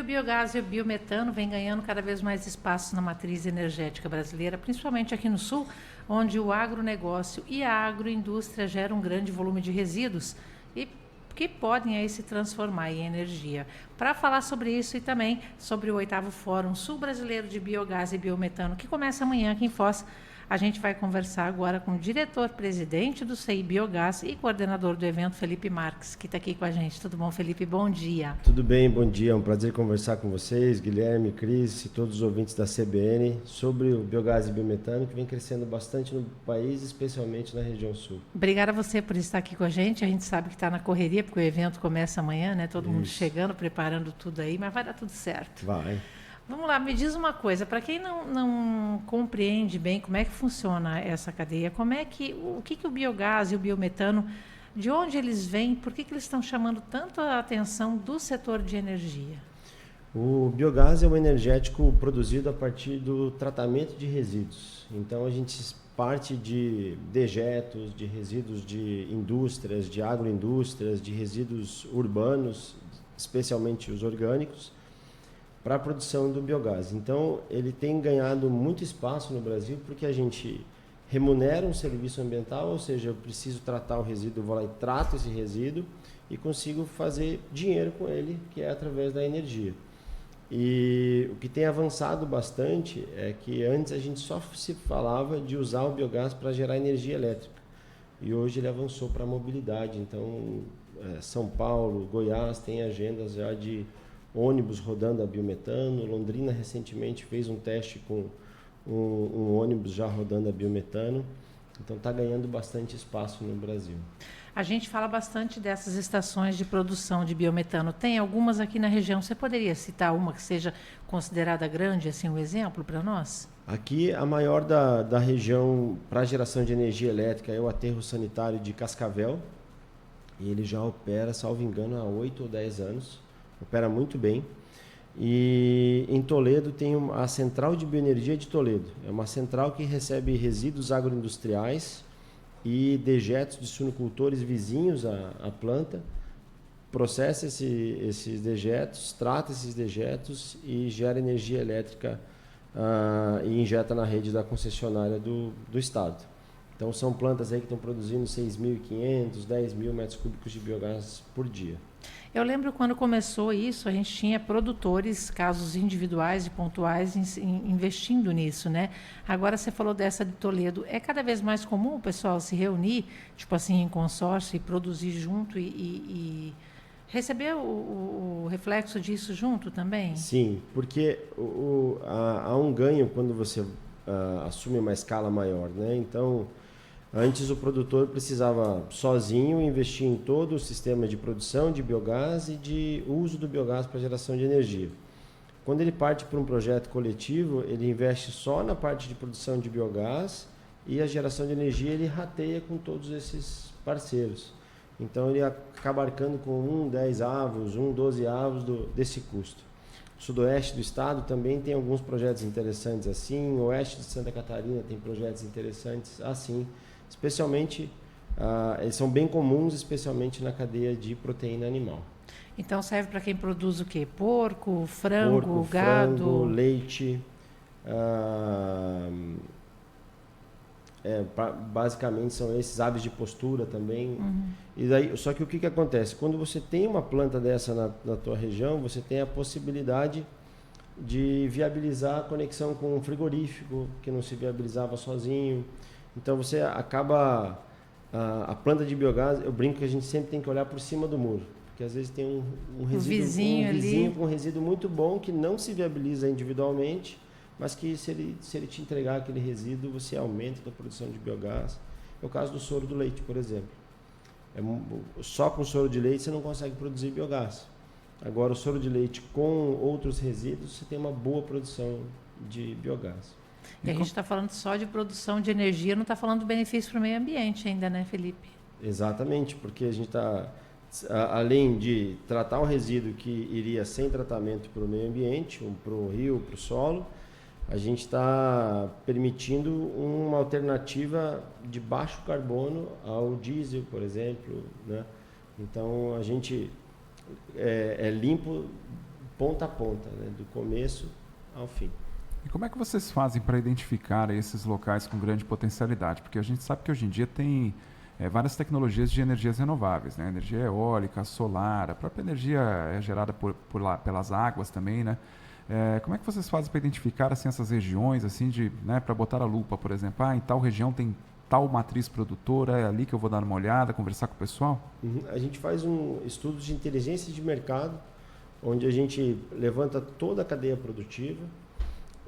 O biogás e o biometano vêm ganhando cada vez mais espaço na matriz energética brasileira, principalmente aqui no Sul, onde o agronegócio e a agroindústria geram um grande volume de resíduos e que podem aí se transformar em energia. Para falar sobre isso e também sobre o 8º Fórum Sul Brasileiro de Biogás e Biometano, que começa amanhã aqui em Foz, a gente vai conversar agora com o diretor-presidente do CI Biogás e coordenador do evento, Felipe Marques, que está aqui com a gente. Tudo bom, Felipe? Bom dia. Tudo bem, bom dia. É um prazer conversar com vocês, Guilherme, Cris e todos os ouvintes da CBN sobre o biogás e biometano, que vem crescendo bastante no país, especialmente na região sul. Obrigada a você por estar aqui com a gente. A gente sabe que está na correria, porque o evento começa amanhã, né? Todo mundo chegando, preparando tudo aí, mas vai dar tudo certo. Vai. Vamos lá, me diz uma coisa, para quem não compreende bem como é que funciona essa cadeia, o que o biogás e o biometano, de onde eles vêm, por que eles estão chamando tanto a atenção do setor de energia? O biogás é um energético produzido a partir do tratamento de resíduos. Então a gente parte de dejetos, de resíduos de indústrias, de agroindústrias, de resíduos urbanos, especialmente os orgânicos, para a produção do biogás. Então, ele tem ganhado muito espaço no Brasil porque a gente remunera um serviço ambiental, ou seja, eu preciso tratar o resíduo, eu vou lá e trato esse resíduo e consigo fazer dinheiro com ele, que é através da energia. E o que tem avançado bastante é que antes a gente só se falava de usar o biogás para gerar energia elétrica. E hoje ele avançou para a mobilidade. Então, São Paulo, Goiás tem agendas já de ônibus rodando a biometano. Londrina recentemente fez um teste com um ônibus já rodando a biometano. Então está ganhando bastante espaço no Brasil. A gente fala bastante dessas estações de produção de biometano. Tem algumas aqui na região. Você poderia citar uma que seja considerada grande, assim, um exemplo para nós? Aqui, a maior da região para geração de energia elétrica é o aterro sanitário de Cascavel. E ele já opera, salvo engano, há 8 ou 10 anos. Opera muito bem. E em Toledo tem a Central de Bioenergia de Toledo. É uma central que recebe resíduos agroindustriais e dejetos de suinocultores vizinhos à planta, processa esses dejetos, trata esses dejetos e gera energia elétrica e injeta na rede da concessionária do estado. Então são plantas aí que estão produzindo 6.500, 10.000 metros cúbicos de biogás por dia. Eu lembro quando começou isso, a gente tinha produtores, casos individuais e pontuais, investindo nisso, né? Agora você falou dessa de Toledo. É cada vez mais comum o pessoal se reunir, tipo assim, em consórcio e produzir junto e receber o reflexo disso junto também? Sim, porque há um ganho quando você assume uma escala maior, né? Então, antes o produtor precisava sozinho investir em todo o sistema de produção de biogás e de uso do biogás para geração de energia. Quando ele parte para um projeto coletivo, ele investe só na parte de produção de biogás e a geração de energia ele rateia com todos esses parceiros. Então ele acaba arcando com 10 avos, 12 avos desse custo. O sudoeste do estado também tem alguns projetos interessantes assim, o oeste de Santa Catarina tem projetos interessantes assim. Especialmente, eles são bem comuns, especialmente na cadeia de proteína animal. Então serve para quem produz o quê? Porco, frango, gado? Frango, leite. Basicamente são esses, aves de postura também. Uhum. E daí, só que o que acontece? Quando você tem uma planta dessa na tua região, você tem a possibilidade de viabilizar a conexão com um frigorífico, que não se viabilizava sozinho. Então você acaba, a planta de biogás, eu brinco que a gente sempre tem que olhar por cima do muro, porque às vezes tem um vizinho com um resíduo muito bom que não se viabiliza individualmente, mas que se ele te entregar aquele resíduo, você aumenta a produção de biogás. É o caso do soro do leite, por exemplo. Só com soro de leite você não consegue produzir biogás. Agora o soro de leite com outros resíduos, você tem uma boa produção de biogás. E a gente está falando só de produção de energia, não está falando do benefício para o meio ambiente ainda, né, Felipe? Exatamente, porque a gente está, além de tratar um resíduo que iria sem tratamento para o meio ambiente, para o rio, para o solo, a gente está permitindo uma alternativa de baixo carbono ao diesel, por exemplo, né? Então a gente é limpo ponta a ponta, né? Do começo ao fim. E como é que vocês fazem para identificar esses locais com grande potencialidade? Porque a gente sabe que hoje em dia tem várias tecnologias de energias renováveis, né? Energia eólica, solar, a própria energia é gerada pelas águas também, né? Como é que vocês fazem para identificar assim, essas regiões, assim, né, para botar a lupa, por exemplo, em tal região tem tal matriz produtora, é ali que eu vou dar uma olhada, conversar com o pessoal? A gente faz um estudo de inteligência de mercado, onde a gente levanta toda a cadeia produtiva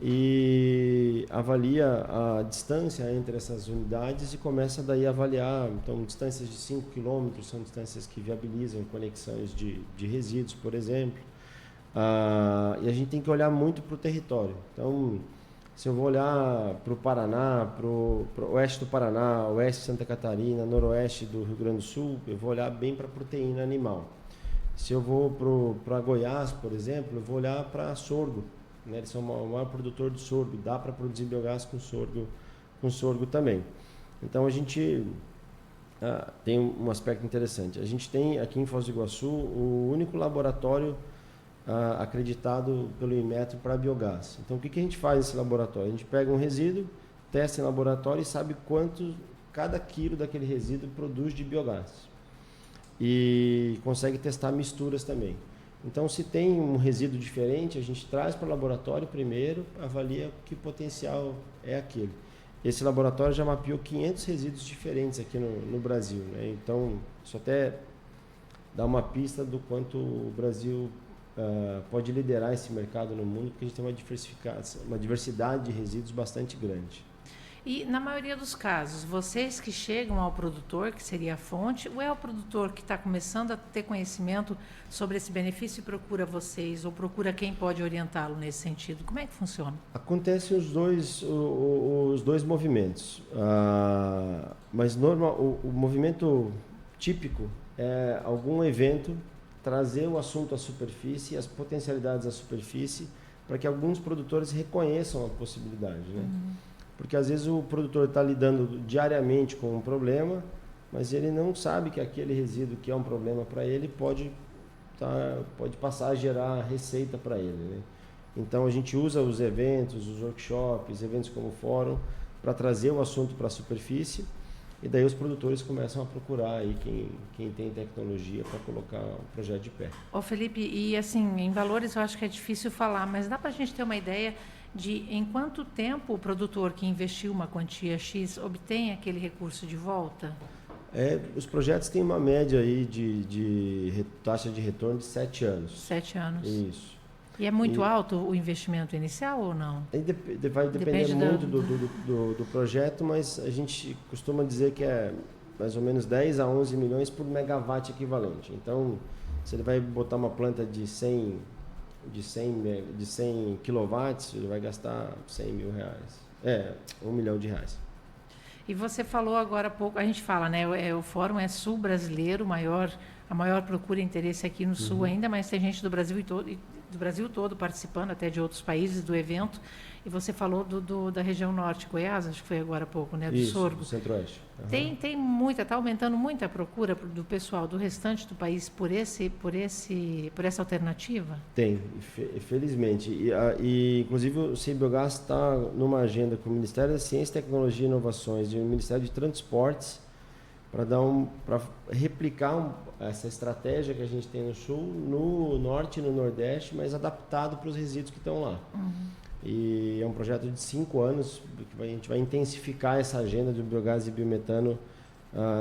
e avalia a distância entre essas unidades e começa daí a avaliar. Então, distâncias de 5 km são distâncias que viabilizam conexões de resíduos, por exemplo. E a gente tem que olhar muito para o território. Então, se eu vou olhar para o Paraná, para o oeste do Paraná, oeste de Santa Catarina, noroeste do Rio Grande do Sul, eu vou olhar bem para a proteína animal. Se eu vou para Goiás, por exemplo, eu vou olhar para sorgo. Né? Eles são o maior produtor de sorgo, dá para produzir biogás com sorgo também. Então, a gente tem um aspecto interessante. A gente tem aqui em Foz do Iguaçu o único laboratório acreditado pelo Inmetro para biogás. Então, o que a gente faz nesse laboratório? A gente pega um resíduo, testa em laboratório e sabe quanto cada quilo daquele resíduo produz de biogás. E consegue testar misturas também. Então, se tem um resíduo diferente, a gente traz para o laboratório primeiro, avalia que potencial é aquele. Esse laboratório já mapeou 500 resíduos diferentes aqui no Brasil. Né? Então, isso até dá uma pista do quanto o Brasil pode liderar esse mercado no mundo, porque a gente tem uma diversidade de resíduos bastante grande. E, na maioria dos casos, vocês que chegam ao produtor, que seria a fonte, ou é o produtor que está começando a ter conhecimento sobre esse benefício e procura vocês, ou procura quem pode orientá-lo nesse sentido? Como é que funciona? Acontecem os dois movimentos. Mas o movimento típico é algum evento trazer o assunto à superfície, as potencialidades à superfície, para que alguns produtores reconheçam a possibilidade, né? Porque às vezes o produtor está lidando diariamente com um problema, mas ele não sabe que aquele resíduo que é um problema para ele pode passar a gerar receita para ele, né? Então a gente usa os eventos, os workshops, eventos como o fórum, para trazer o assunto para a superfície, e daí os produtores começam a procurar aí quem tem tecnologia para colocar o projeto de pé. Ô Felipe, e assim, em valores eu acho que é difícil falar, mas dá para a gente ter uma ideia de em quanto tempo o produtor que investiu uma quantia X obtém aquele recurso de volta? Os projetos têm uma média aí de taxa de retorno de 7 anos. 7 anos. Isso. E é muito alto o investimento inicial ou não? Vai depender muito do projeto, mas a gente costuma dizer que é mais ou menos 10 a 11 milhões por megawatt equivalente. Então, se ele vai botar uma planta de 100 quilowatts, ele vai gastar 100 mil reais. R$1 milhão. E você falou agora há pouco, a gente fala, né? O fórum é sul brasileiro, a maior procura e interesse aqui no sul ainda, mas tem gente do Brasil todo participando, até de outros países do evento. E você falou da região norte, Goiás, acho que foi agora há pouco, né? Do sorgo. Do centro-oeste. Tem muita, está aumentando muito a procura do pessoal do restante do país por essa alternativa? Tem, felizmente. Inclusive, o CBiogás está numa agenda com o Ministério da Ciência, Tecnologia e Inovações e o Ministério de Transportes para replicar essa estratégia que a gente tem no sul, no norte e no nordeste, mas adaptado para os resíduos que estão lá. E é um projeto de 5 anos, que a gente vai intensificar essa agenda do biogás e biometano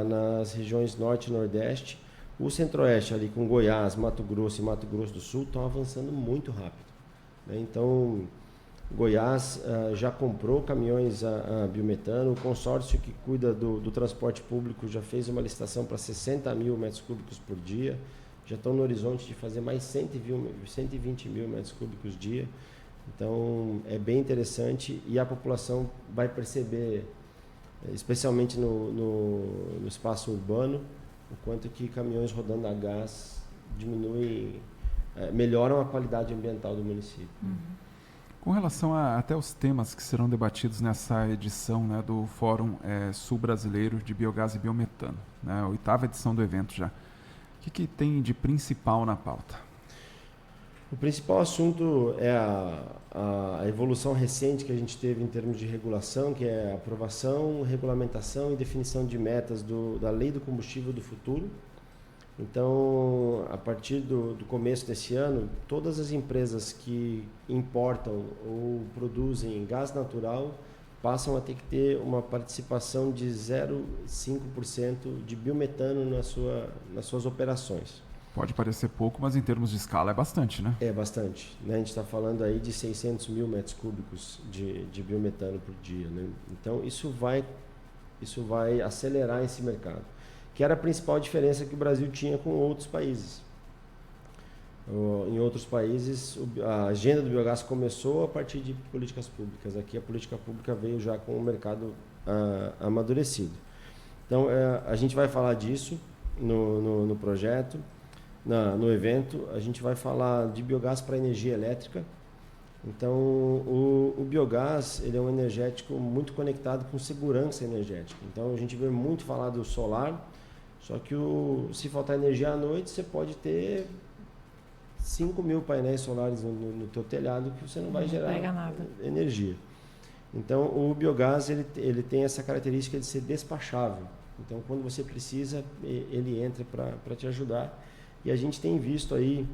nas regiões norte e nordeste. O centro-oeste, ali com Goiás, Mato Grosso e Mato Grosso do Sul, estão avançando muito rápido, né? Então, Goiás já comprou caminhões a biometano, o consórcio que cuida do transporte público já fez uma licitação para 60 mil metros cúbicos por dia, já estão no horizonte de fazer mais 120 mil metros cúbicos dia. Então, é bem interessante e a população vai perceber, especialmente no espaço urbano, o quanto que caminhões rodando a gás melhoram a qualidade ambiental do município. Com relação até os temas que serão debatidos nessa edição, né, do Fórum Sul Brasileiro de Biogás e Biometano, né, a 8ª edição do evento já, o que tem de principal na pauta? O principal assunto é a evolução recente que a gente teve em termos de regulação, que é a aprovação, regulamentação e definição de metas da Lei do Combustível do Futuro. Então, a partir do começo desse ano, todas as empresas que importam ou produzem gás natural passam a ter que ter uma participação de 0,5% de biometano nas suas operações. Pode parecer pouco, mas em termos de escala é bastante, né? É bastante, né? A gente está falando aí de 600 mil metros cúbicos de biometano por dia, né? Então, isso vai acelerar esse mercado, que era a principal diferença que o Brasil tinha com outros países. Em outros países, a agenda do biogás começou a partir de políticas públicas. Aqui a política pública veio já com o mercado amadurecido. Então, a gente vai falar disso no projeto, no evento. A gente vai falar de biogás para energia elétrica. Então, o biogás ele é um energético muito conectado com segurança energética. Então, a gente vê muito falar do solar, só que se faltar energia à noite, você pode ter 5 mil painéis solares no teu telhado que você não vai gerar energia. Então, o biogás ele tem essa característica de ser despachável. Então, quando você precisa, ele entra para te ajudar. E a gente tem visto aí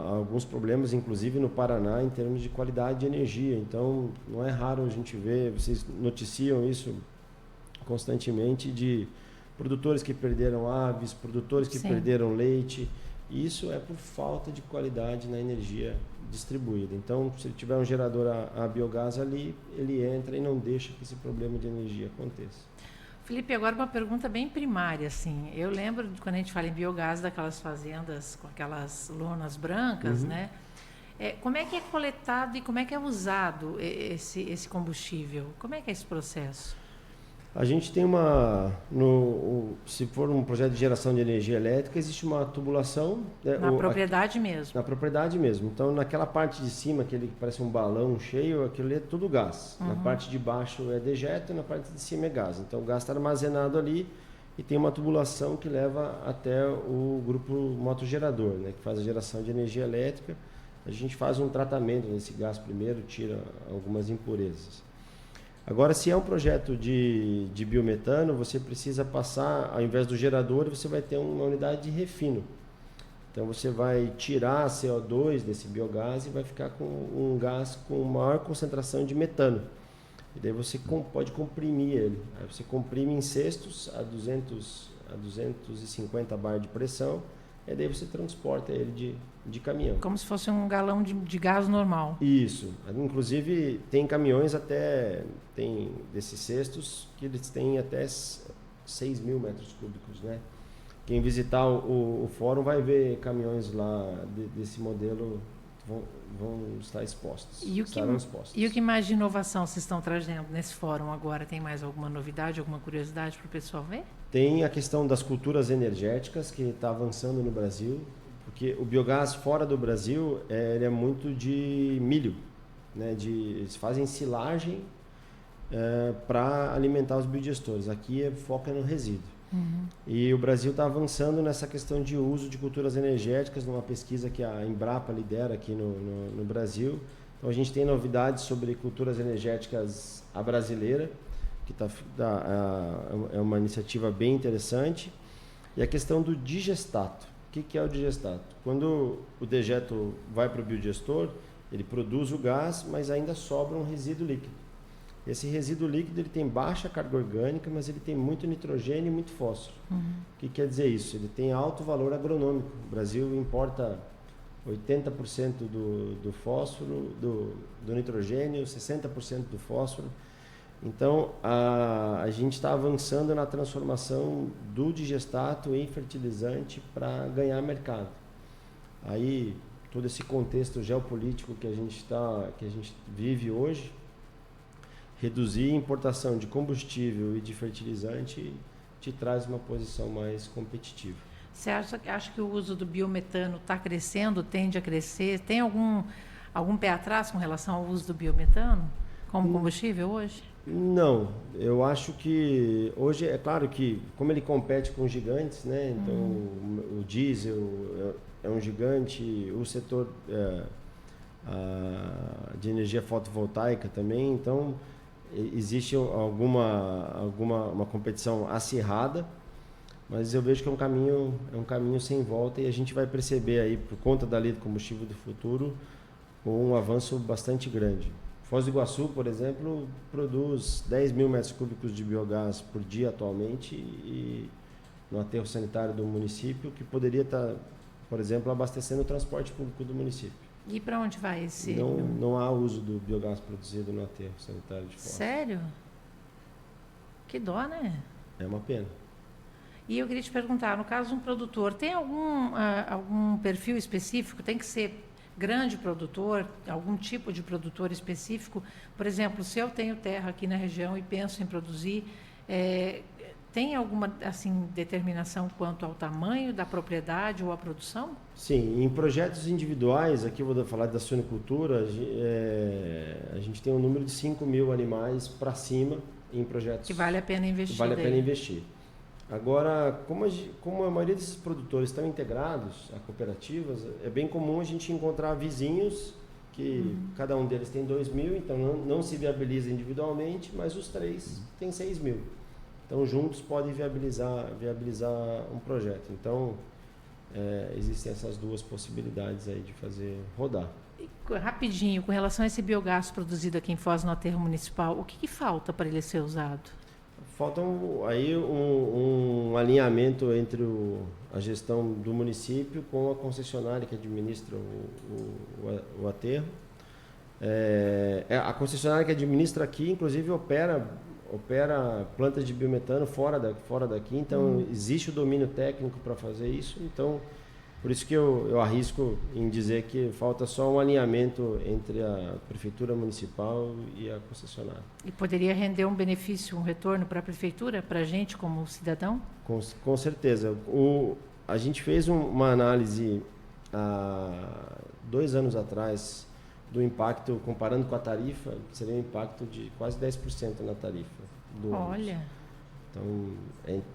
alguns problemas, inclusive no Paraná, em termos de qualidade de energia. Então, não é raro a gente ver, vocês noticiam isso constantemente, de produtores que perderam aves, produtores que perderam leite. Isso é por falta de qualidade na energia distribuída. Então, se ele tiver um gerador a biogás ali, ele entra e não deixa que esse problema de energia aconteça. Felipe, agora uma pergunta bem primária, assim. Eu lembro de quando a gente fala em biogás, daquelas fazendas com aquelas lonas brancas, né? Como é que é coletado e como é que é usado esse combustível? Como é que é esse processo? A gente tem se for um projeto de geração de energia elétrica, existe uma tubulação. Na propriedade mesmo? Na propriedade mesmo. Então, naquela parte de cima, aquele que parece um balão cheio, aquilo ali é tudo gás. Na parte de baixo é dejeto e na parte de cima é gás. Então, o gás está armazenado ali e tem uma tubulação que leva até o grupo motogerador, né, que faz a geração de energia elétrica. A gente faz um tratamento nesse gás primeiro, tira algumas impurezas. Agora, se é um projeto de biometano, você precisa passar, ao invés do gerador, você vai ter uma unidade de refino. Então, você vai tirar a CO2 desse biogás e vai ficar com um gás com maior concentração de metano. E daí você pode comprimir ele. Aí você comprime em cestos a 250 bar de pressão, e daí você transporta ele de caminhão. Como se fosse um galão de gás normal. Isso. Inclusive, tem caminhões tem desses cestos que eles têm até 6 mil metros cúbicos, né? Quem visitar o fórum vai ver caminhões lá desse modelo vão estar expostos. E o que mais de inovação vocês estão trazendo nesse fórum agora? Tem mais alguma novidade, alguma curiosidade para o pessoal ver? Tem a questão das culturas energéticas, que está avançando no Brasil, porque o biogás fora do Brasil ele é muito de milho, né? Eles fazem silagem para alimentar os biodigestores. Aqui foca no resíduo. E o Brasil está avançando nessa questão de uso de culturas energéticas, numa pesquisa que a Embrapa lidera aqui no Brasil. Então, a gente tem novidades sobre culturas energéticas à brasileira, que é uma iniciativa bem interessante. E a questão do digestato. O que é o digestato? Quando o dejeto vai para o biodigestor, ele produz o gás, mas ainda sobra um resíduo líquido. Esse resíduo líquido ele tem baixa carga orgânica, mas ele tem muito nitrogênio e muito fósforo. O que quer dizer isso? Ele tem alto valor agronômico. O Brasil importa 80% do fósforo, do nitrogênio, 60% do fósforo. Então, a gente está avançando na transformação do digestato em fertilizante para ganhar mercado. Aí, todo esse contexto geopolítico que a gente vive hoje, reduzir a importação de combustível e de fertilizante te traz uma posição mais competitiva. Você acha que o uso do biometano está crescendo, tende a crescer? Tem algum pé atrás com relação ao uso do biometano como combustível hoje? Não, eu acho que hoje é claro que como ele compete com gigantes, né? Então o diesel é um gigante, o setor de energia fotovoltaica também, então existe uma competição acirrada, mas eu vejo que é um caminho sem volta e a gente vai perceber aí, por conta da lei do combustível do futuro, um avanço bastante grande. Foz do Iguaçu, por exemplo, produz 10 mil metros cúbicos de biogás por dia atualmente e no aterro sanitário do município, que poderia estar, por exemplo, abastecendo o transporte público do município. E para onde vai esse? Não há uso do biogás produzido no aterro sanitário de Foz. Sério? Que dó, né? É uma pena. E eu queria te perguntar, no caso de um produtor, tem algum perfil específico? Tem que ser grande produtor, algum tipo de produtor específico? Por exemplo, se eu tenho terra aqui na região e penso em produzir, tem alguma determinação quanto ao tamanho da propriedade ou à produção? Sim, em projetos individuais, aqui eu vou falar da suinocultura, a gente tem um número de 5 mil animais para cima em projetos. Que vale a pena investir. Vale a pena investir. Agora, como a maioria desses produtores estão integrados a cooperativas, é bem comum a gente encontrar vizinhos que cada um deles tem 2 mil, então não se viabiliza individualmente, mas os 3 têm 6 mil. Então, juntos podem viabilizar um projeto. Então, existem essas duas possibilidades aí de fazer rodar. E, rapidinho, com relação a esse biogás produzido aqui em Foz, no aterro municipal, o que falta para ele ser usado? Falta aí um alinhamento entre a gestão do município com a concessionária que administra o aterro. A concessionária que administra aqui, inclusive, opera plantas de biometano fora daqui, então existe o domínio técnico para fazer isso. Então, por isso que eu arrisco em dizer que falta só um alinhamento entre a prefeitura municipal e a concessionária. E poderia render um benefício, um retorno para a prefeitura, para a gente como cidadão? Com certeza. A gente fez uma análise há 2 anos atrás do impacto, comparando com a tarifa, seria um impacto de quase 10% na tarifa do ônibus. Olha. Então,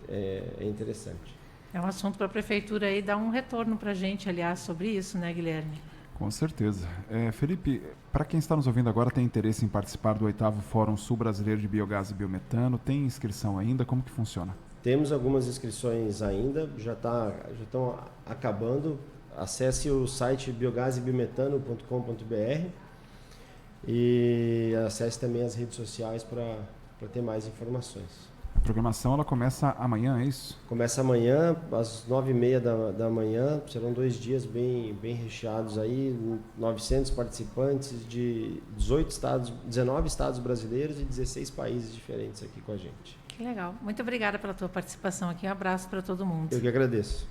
é interessante. É um assunto para a prefeitura aí dar um retorno para a gente, aliás, sobre isso, né, Guilherme? Com certeza. Felipe, para quem está nos ouvindo agora, tem interesse em participar do 8º Fórum Sul Brasileiro de Biogás e Biometano, tem inscrição ainda? Como que funciona? Temos algumas inscrições ainda, já estão acabando. Acesse o site biogasebiometano.com.br e acesse também as redes sociais para ter mais informações. A programação ela começa amanhã, é isso? Começa amanhã, às 9h30 da manhã. Serão 2 dias bem recheados aí, 900 participantes de 19 estados brasileiros e 16 países diferentes aqui com a gente. Que legal. Muito obrigada pela tua participação aqui. Um abraço para todo mundo. Eu que agradeço.